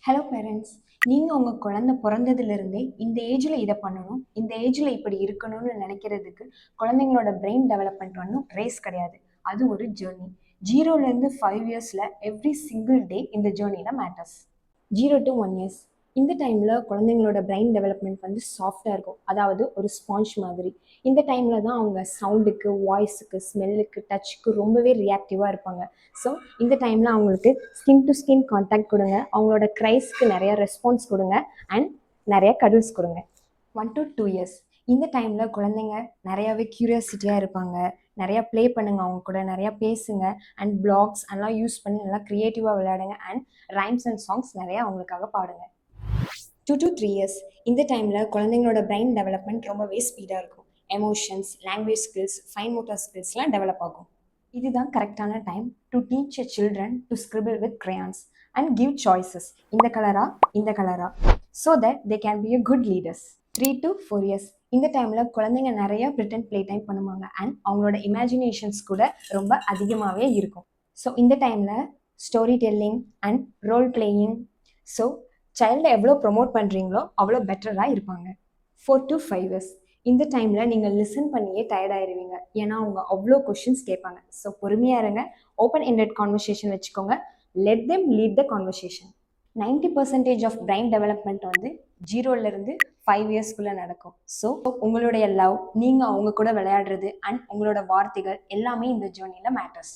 Hello parents. நீங்கள் உங்கள் குழந்தை பிறந்ததுலேருந்தே இந்த ஏஜில் இதை பண்ணணும், இந்த ஏஜில் இப்படி இருக்கணும்னு நினைக்கிறதுக்கு குழந்தைங்களோட பிரெயின் டெவலப்மெண்ட் ஒன்றும் ரேஸ் கிடையாது. அது ஒரு ஜேர்னி. 0லேருந்து 5 இயர்ஸில் எவ்ரி சிங்கிள் டே இந்த ஜேர்னியில் மேட்டர்ஸ். 0 to 1 years இந்த டைமில் குழந்தைங்களோட பிரெயின் டெவலப்மெண்ட் வந்து சாஃப்டாக இருக்கும். அதாவது ஒரு ஸ்பாஞ்ச் மாதிரி. இந்த டைமில் தான் அவங்க சவுண்டுக்கு, வாய்ஸுக்கு, ஸ்மெல்லுக்கு, டச்சுக்கு ரொம்பவே ரியாக்டிவாக இருப்பாங்க. ஸோ இந்த டைமில் அவங்களுக்கு ஸ்கின் டு ஸ்கின் கான்டாக்ட் கொடுங்க, அவங்களோட க்ரைஸ்க்கு நிறைய ரெஸ்பான்ஸ் கொடுங்க அண்ட் நிறைய கடல்ஸ் கொடுங்க. 1 to 2 years இந்த டைமில் குழந்தைங்க நிறையாவே க்யூரியாசிட்டியாக இருப்பாங்க. நிறையா ப்ளே பண்ணுங்கள், அவங்க கூட நிறையா பேசுங்க அண்ட் பிளாக்ஸ் எல்லாம் யூஸ் பண்ணி நல்லா க்ரியேட்டிவாக விளையாடுங்க அண்ட் ரைம்ஸ் அண்ட் சாங்ஸ் நிறையா அவங்களுக்காக பாடுங்க. 2 to 3 years இந்த டைமில் குழந்தைங்களோட பிரெயின் டெவலப்மெண்ட் ரொம்பவே ஸ்பீடாக இருக்கும். Emotions, language skills, fine motor ஸ்கில்ஸ்லாம் டெவலப் ஆகும். இதுதான் கரெக்டான time to teach a children to scribble with crayons and give choices. இந்த கலரா so that they can be a good leaders. 3 to 4 years இந்த டைமில் குழந்தைங்க நிறையா ப்ரிட்டன் ப்ளே டைம் பண்ணுவாங்க அண்ட் அவங்களோட இமேஜினேஷன்ஸ் கூட ரொம்ப அதிகமாகவே இருக்கும். ஸோ இந்த டைமில் story telling and role playing, so சைல்டை எவ்வளோ ப்ரொமோட் பண்ணுறீங்களோ அவ்வளோ பெட்டராக இருப்பாங்க. 4 to 5 years இந்த டைமில் நீங்கள் லிசன் பண்ணியே டயர்டாயிருவீங்க. ஏன்னா அவங்க அவ்வளோ கொஷின்ஸ் கேட்பாங்க. ஸோ பொறுமையாக இருங்க, ஓப்பன் எண்டட் கான்வர்சேஷன் வச்சுக்கோங்க, let them lead the conversation. 90% of brain development வந்து 0லேருந்து 5 இயர்ஸ்க்குள்ளே நடக்கும். ஸோ உங்களுடைய லவ், நீங்கள் அவங்க கூட விளையாடுறது அண்ட் உங்களோட வார்த்தைகள் எல்லாமே இந்த ஜேர்னியில் மேட்டர்ஸ்.